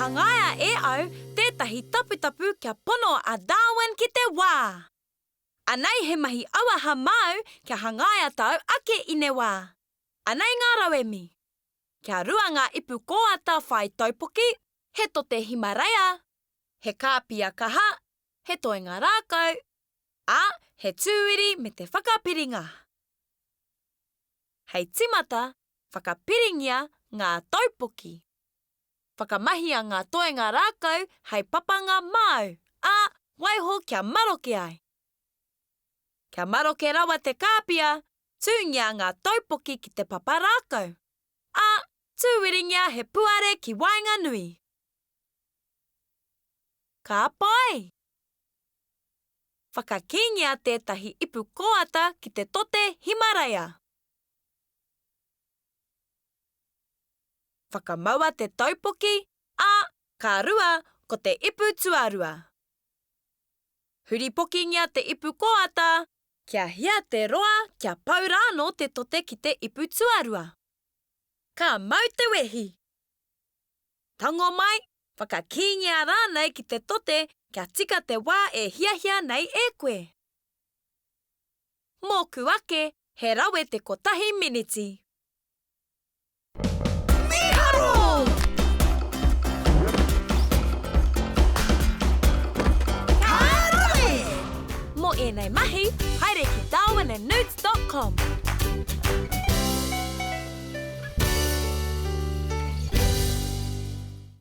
hangaia e au tētahi taputapu kia pono a Darwin ki te wā. Anei he mahi awaha mau kia hangaia tau ake i ne wā. Anei ngā rawemi. Kia rua ngā ipu koata whai taupoki, he to te Himalaya, he kāpia kaha, he toenga rākau, he tūiri me te whakapiringa. Hei timata, whakapiringia ngā taupoki. Whakamahia ngā toenga rākau hei papanga mau, waiho kia maroke ai. Kia maroke rawa te kāpia, tūngia ngā taupoki ki te papa rākau, tūwiringia he puare ki wainga nui. Ka pai! Whakakingia tētahi ipu koata ki te tote Himalaya. Whakamaua te taupoki, ka rua ko te ipu tuarua. Huripokingia te ipu koata, kia hia te roa kia paurano te tote ki te ipu tuarua. Ka mau te wehi. Tango mai, whakakingia rānei ki te tote kia tika te wā e hiahia nei e koe. Mōku ake, he rawe te kotahi miniti. Miharo! Ka rawe! Mō enei mahi, haere ki darwinandnewts.com.